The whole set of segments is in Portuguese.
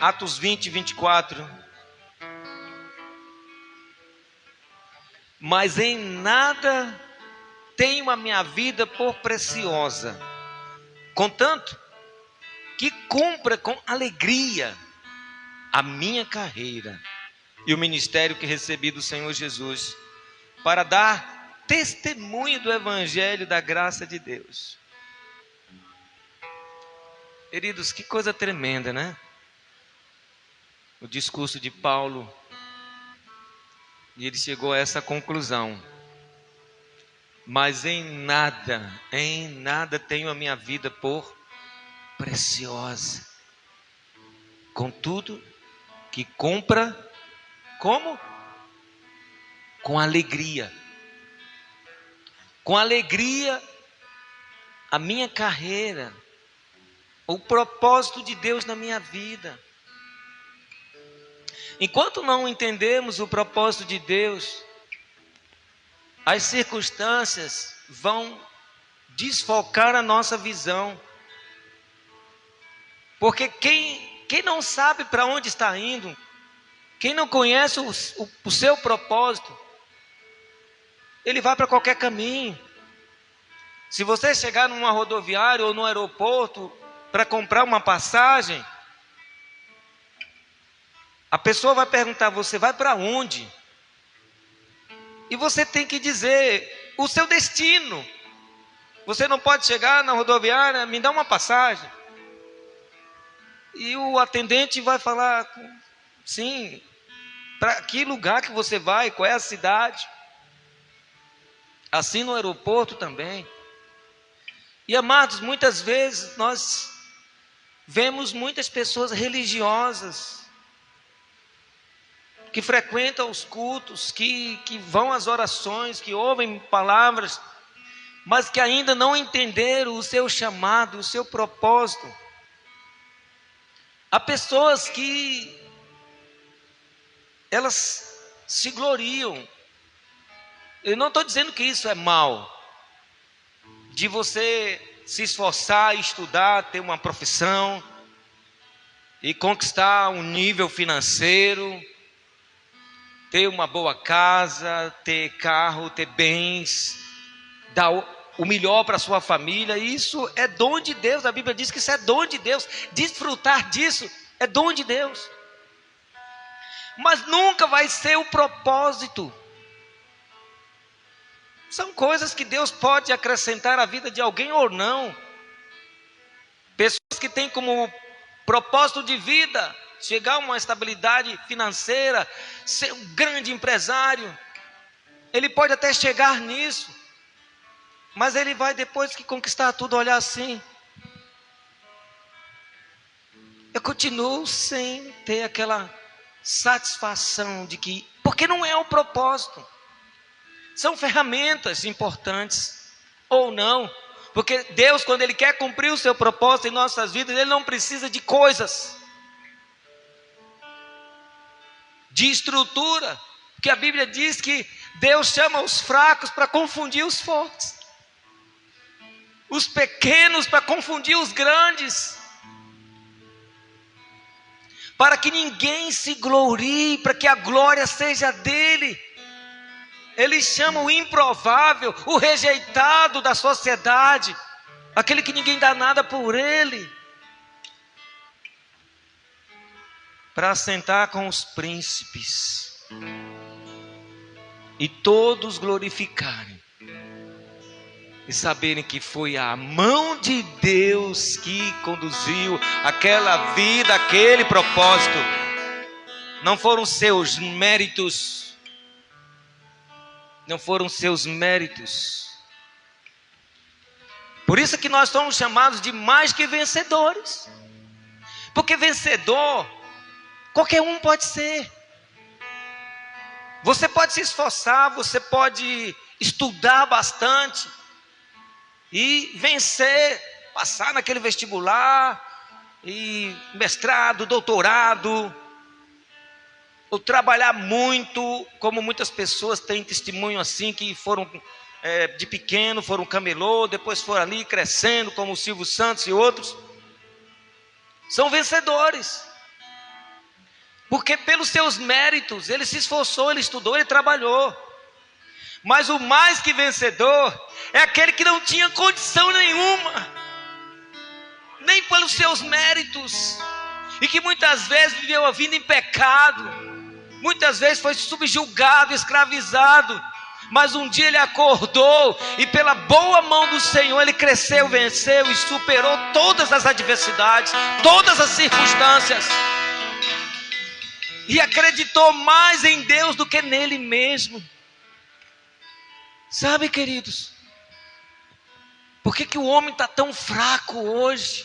Atos 20, 24. Mas em nada tenho a minha vida por preciosa, contanto que cumpra com alegria a minha carreira e o ministério que recebi do Senhor Jesus, para dar testemunho do evangelho da graça de Deus. Queridos, que coisa tremenda, né? O discurso de Paulo. E ele chegou a essa conclusão: mas em nada tenho a minha vida por preciosa, contudo que cumpra como? Com alegria. Com alegria a minha carreira, o propósito de Deus na minha vida. Enquanto não entendemos o propósito de Deus, as circunstâncias vão desfocar a nossa visão. Porque quem não sabe para onde está indo, quem não conhece o seu propósito, ele vai para qualquer caminho. Se você chegar numa rodoviária ou no aeroporto para comprar uma passagem, a pessoa vai perguntar: você vai para onde? E você tem que dizer o seu destino. Você não pode chegar na rodoviária: me dá uma passagem. E o atendente vai falar: sim, para que lugar que você vai? Qual é a cidade? Assim no aeroporto também. E amados, muitas vezes nós vemos muitas pessoas religiosas que frequentam os cultos, que vão às orações, que ouvem palavras, mas que ainda não entenderam o seu chamado, o seu propósito. Há pessoas que elas se gloriam. Eu não estou dizendo que isso é mal, de você se esforçar, estudar, ter uma profissão e conquistar um nível financeiro, ter uma boa casa, ter carro, ter bens, dar o melhor para a sua família. Isso é dom de Deus. A Bíblia diz que isso é dom de Deus. Desfrutar disso é dom de Deus. Mas nunca vai ser o propósito. São coisas que Deus pode acrescentar à vida de alguém ou não. Pessoas que têm como propósito de vida chegar a uma estabilidade financeira, ser um grande empresário. Ele pode até chegar nisso, mas ele vai, depois que conquistar tudo, olhar assim: eu continuo sem ter aquela satisfação de que, porque não é o propósito. São ferramentas importantes ou não, porque Deus, quando Ele quer cumprir o seu propósito em nossas vidas, Ele não precisa de coisas, de estrutura, porque a Bíblia diz que Deus chama os fracos para confundir os fortes, os pequenos para confundir os grandes, para que ninguém se glorie, para que a glória seja dele. Ele chama o improvável, o rejeitado da sociedade, aquele que ninguém dá nada por ele, para assentar com os príncipes e todos glorificarem e saberem que foi a mão de Deus que conduziu aquela vida, aquele propósito. Não foram seus méritos, não foram seus méritos. Por isso que nós somos chamados de mais que vencedores, porque vencedor qualquer um pode ser. Você pode se esforçar, você pode estudar bastante e vencer, passar naquele vestibular, e mestrado, doutorado, ou trabalhar muito, como muitas pessoas têm testemunho assim, que foram de pequeno, foram camelô, depois foram ali crescendo, como o Silvio Santos e outros. São vencedores. Porque pelos seus méritos, ele se esforçou, ele estudou, ele trabalhou. Mas o mais que vencedor é aquele que não tinha condição nenhuma, nem pelos seus méritos, e que muitas vezes viveu a vida em pecado, muitas vezes foi subjugado, escravizado, mas um dia ele acordou e pela boa mão do Senhor ele cresceu, venceu e superou todas as adversidades, todas as circunstâncias, e acreditou mais em Deus do que nele mesmo. Sabe, queridos, por que o homem está tão fraco hoje?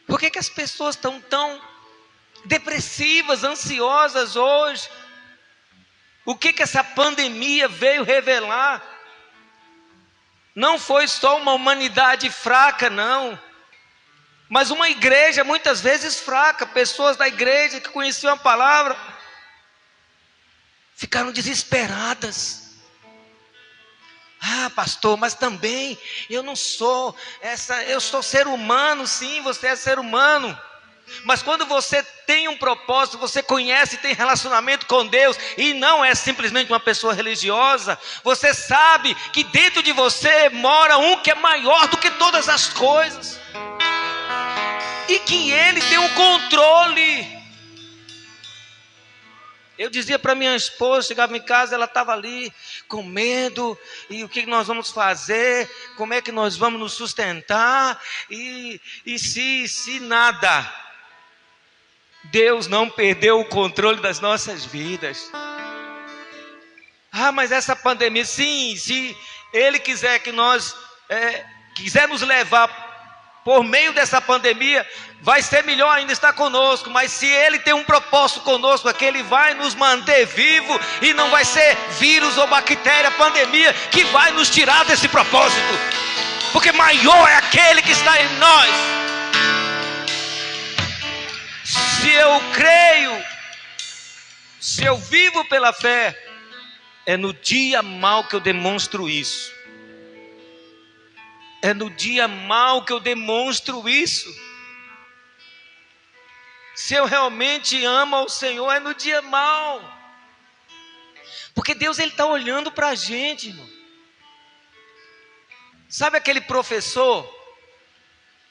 Por que as pessoas estão tão depressivas, ansiosas hoje? O que essa pandemia veio revelar? Não foi só uma humanidade fraca, não, mas uma igreja muitas vezes fraca. Pessoas da igreja que conheciam a palavra ficaram desesperadas. Ah, pastor, mas também eu não sou eu sou ser humano. Sim, você é ser humano, mas quando você tem um propósito, você conhece e tem relacionamento com Deus, e não é simplesmente uma pessoa religiosa, você sabe que dentro de você mora um que é maior do que todas as coisas, e que Ele tem o controle. Eu dizia para minha esposa, chegava em casa, ela estava ali com medo, e o que nós vamos fazer, como é que nós vamos nos sustentar, e se nada. Deus não perdeu o controle das nossas vidas. Ah, mas essa pandemia, sim, se Ele quiser que nós, quiser nos levar por meio dessa pandemia, vai ser melhor ainda estar conosco. Mas se Ele tem um propósito conosco, é que Ele vai nos manter vivo, e não vai ser vírus ou bactéria, pandemia, que vai nos tirar desse propósito, porque maior é aquele que está em nós. Se eu creio, se eu vivo pela fé, é no dia mau que eu demonstro isso. É no dia mau que eu demonstro isso. Se eu realmente amo ao Senhor, é no dia mau. Porque Deus, Ele está olhando para a gente, irmão. Sabe aquele professor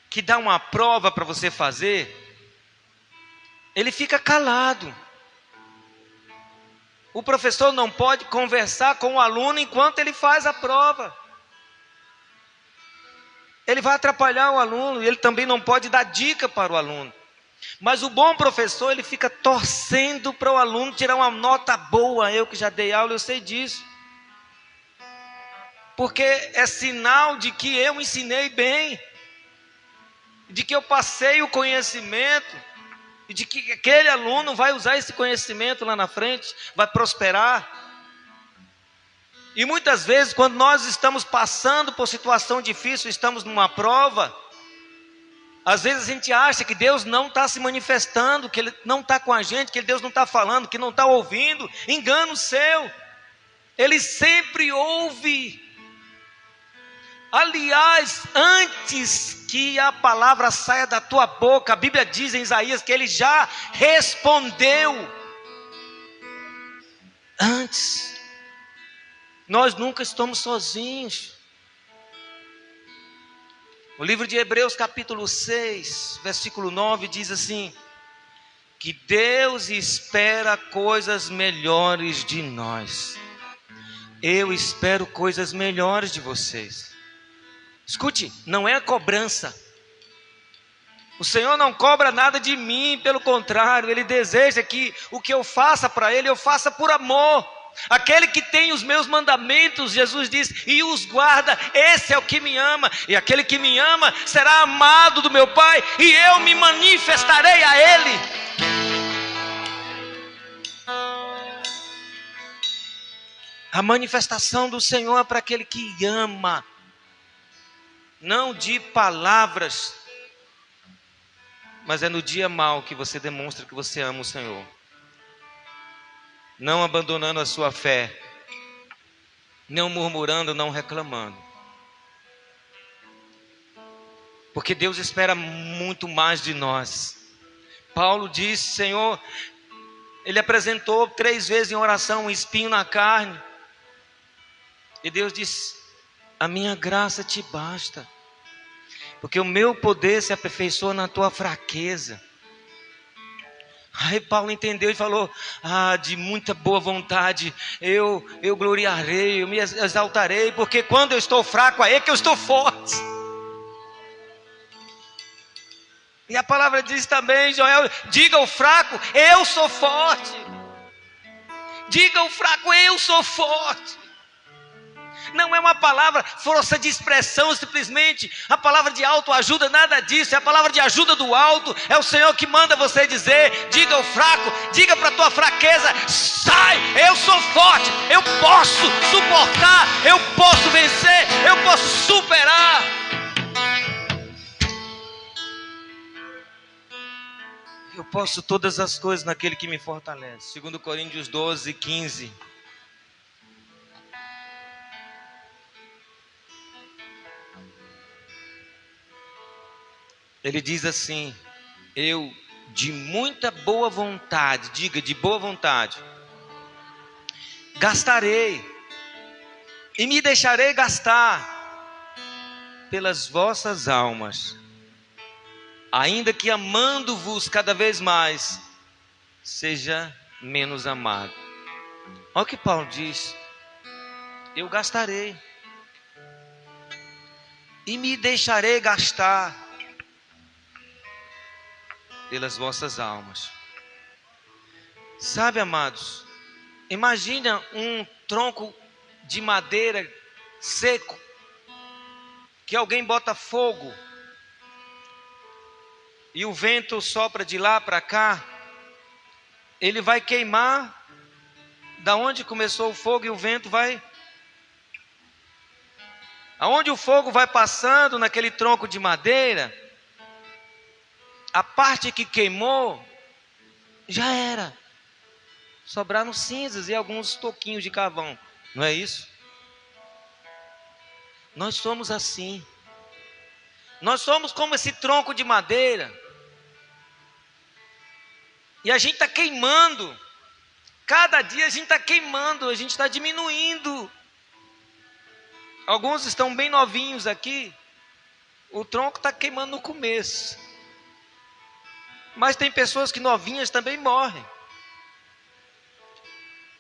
que dá uma prova para você fazer? Ele fica calado. O professor não pode conversar com o aluno enquanto ele faz a prova. Ele vai atrapalhar o aluno, e ele também não pode dar dica para o aluno. Mas o bom professor, ele fica torcendo para o aluno tirar uma nota boa. Eu que já dei aula, eu sei disso. Porque é sinal de que eu ensinei bem, de que eu passei o conhecimento, e de que aquele aluno vai usar esse conhecimento lá na frente, vai prosperar. E muitas vezes, quando nós estamos passando por situação difícil, estamos numa prova, às vezes a gente acha que Deus não está se manifestando, que Ele não está com a gente, que Deus não está falando, que não está ouvindo. Engano seu. Ele sempre ouve. Aliás, antes que a palavra saia da tua boca, a Bíblia diz em Isaías que Ele já respondeu. Antes. Nós nunca estamos sozinhos. O livro de Hebreus capítulo 6, versículo 9 diz assim: que Deus espera coisas melhores de nós. Eu espero coisas melhores de vocês. Escute, não é a cobrança. O Senhor não cobra nada de mim, pelo contrário, Ele deseja que o que eu faça para Ele, eu faça por amor. Aquele que tem os meus mandamentos, Jesus diz, e os guarda, esse é o que me ama. E aquele que me ama será amado do meu Pai, e eu me manifestarei a Ele. A manifestação do Senhor é para aquele que ama, não de palavras, mas é no dia mau que você demonstra que você ama o Senhor. Não abandonando a sua fé, não murmurando, não reclamando. Porque Deus espera muito mais de nós. Paulo disse, Senhor, ele apresentou 3 vezes em oração um espinho na carne. E Deus disse, a minha graça te basta, porque o meu poder se aperfeiçoa na tua fraqueza. Aí Paulo entendeu e falou, de muita boa vontade, eu gloriarei, eu me exaltarei, porque quando eu estou fraco, aí é que eu estou forte. E a palavra diz também, Joel, diga ao fraco, eu sou forte. Diga ao fraco, eu sou forte. Não é uma palavra força de expressão simplesmente, a palavra de autoajuda, nada disso, é a palavra de ajuda do alto, é o Senhor que manda você dizer, diga ao fraco, diga para a tua fraqueza, sai, eu sou forte, eu posso suportar, eu posso vencer, eu posso superar. Eu posso todas as coisas naquele que me fortalece. 2 Coríntios 12, 15. Ele diz assim, eu de muita boa vontade, diga de boa vontade, gastarei e me deixarei gastar pelas vossas almas, ainda que amando-vos cada vez mais, seja menos amado. Olha o que Paulo diz, eu gastarei e me deixarei gastar pelas vossas almas. Sabe, amados, imagina um tronco de madeira seco, que alguém bota fogo, e o vento sopra de lá para cá, ele vai queimar, da onde começou o fogo, e o vento vai, aonde o fogo vai passando naquele tronco de madeira, a parte que queimou, já era. Sobraram cinzas e alguns toquinhos de carvão. Não é isso? Nós somos assim. Nós somos como esse tronco de madeira. E a gente está queimando. Cada dia a gente está queimando, a gente está diminuindo. Alguns estão bem novinhos aqui. O tronco está queimando no começo. Mas tem pessoas que novinhas também morrem.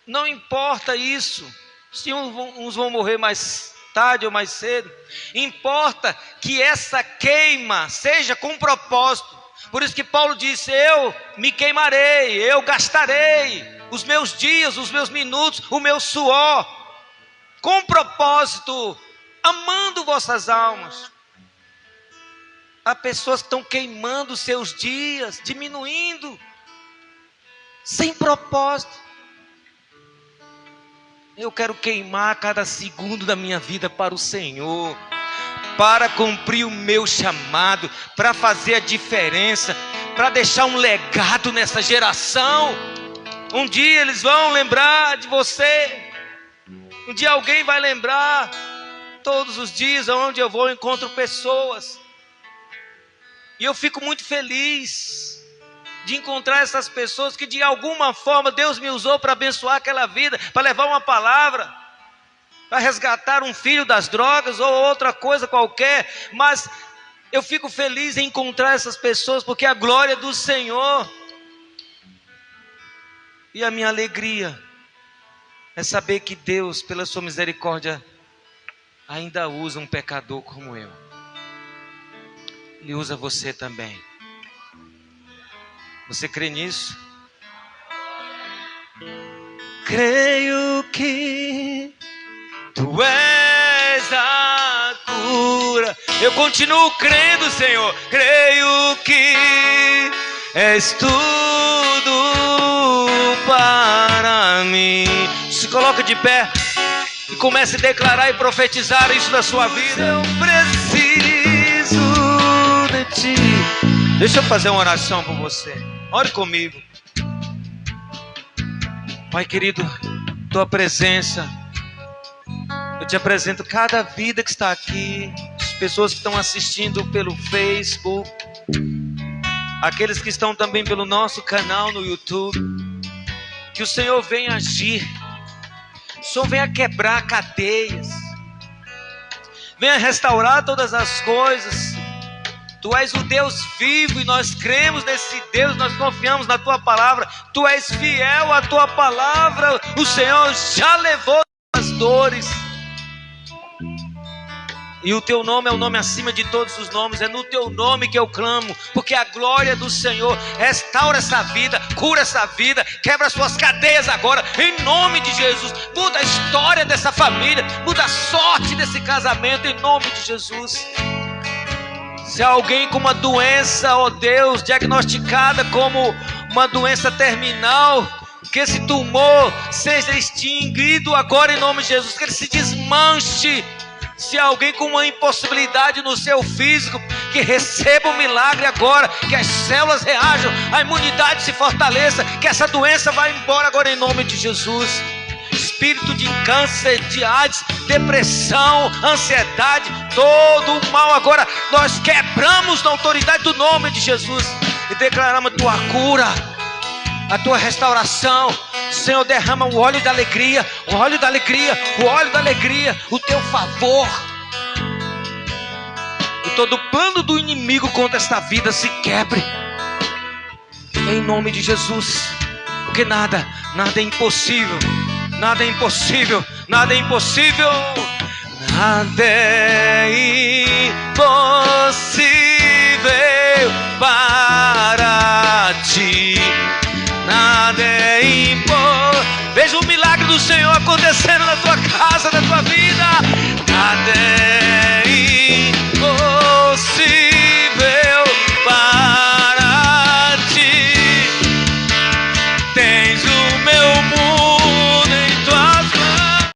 Não importa isso, se uns vão morrer mais tarde ou mais cedo. Importa que essa queima seja com propósito. Por isso que Paulo disse, eu me queimarei, eu gastarei os meus dias, os meus minutos, o meu suor, com propósito, amando vossas almas. Há pessoas que estão queimando seus dias, diminuindo, sem propósito. Eu quero queimar cada segundo da minha vida para o Senhor, para cumprir o meu chamado, para fazer a diferença, para deixar um legado nessa geração. Um dia eles vão lembrar de você, um dia alguém vai lembrar. Todos os dias onde eu vou eu encontro pessoas. E eu fico muito feliz de encontrar essas pessoas que de alguma forma Deus me usou para abençoar aquela vida, para levar uma palavra, para resgatar um filho das drogas ou outra coisa qualquer. Mas eu fico feliz em encontrar essas pessoas, porque a glória do Senhor. E a minha alegria é saber que Deus, pela sua misericórdia, ainda usa um pecador como eu. Ele usa você também. Você crê nisso? Creio que Tu és a cura. Eu continuo crendo, Senhor. Creio que és tudo para mim. Se coloca de pé e comece a declarar e profetizar isso na sua vida. Eu preciso de Ti. Deixa eu fazer uma oração por você. Ore comigo. Pai querido, Tua presença, eu te apresento cada vida que está aqui, as pessoas que estão assistindo pelo Facebook. aqueles que estão também pelo nosso canal no YouTube, que o Senhor venha agir, o Senhor venha quebrar cadeias, venha restaurar todas as coisas. Tu és o Deus vivo e nós cremos nesse Deus, nós confiamos na Tua palavra. Tu és fiel à Tua palavra. O Senhor já levou as dores. E o Teu nome é o nome acima de todos os nomes. É no Teu nome que eu clamo, porque a glória do Senhor restaura essa vida, cura essa vida, quebra as suas cadeias agora, em nome de Jesus. Muda a história dessa família, muda a sorte desse casamento, em nome de Jesus. Se há alguém com uma doença, ó Deus, diagnosticada como uma doença terminal, que esse tumor seja extinguido agora em nome de Jesus, que ele se desmanche. Se há alguém com uma impossibilidade no seu físico, que receba um milagre agora, que as células reajam, a imunidade se fortaleça, que essa doença vá embora agora em nome de Jesus. Espírito de câncer, de AIDS, depressão, ansiedade, todo o mal agora nós quebramos na autoridade do nome de Jesus e declaramos a Tua cura, a Tua restauração. Senhor, derrama o óleo da alegria, o óleo da alegria, o óleo da alegria, o Teu favor. E todo plano do inimigo contra esta vida se quebre em nome de Jesus, porque nada é impossível. Nada é impossível, nada é impossível, nada é impossível para Ti, nada é impossível. Veja o milagre do Senhor acontecendo na tua casa, na tua vida. Nada é impossível para Ti, tens o meu mundo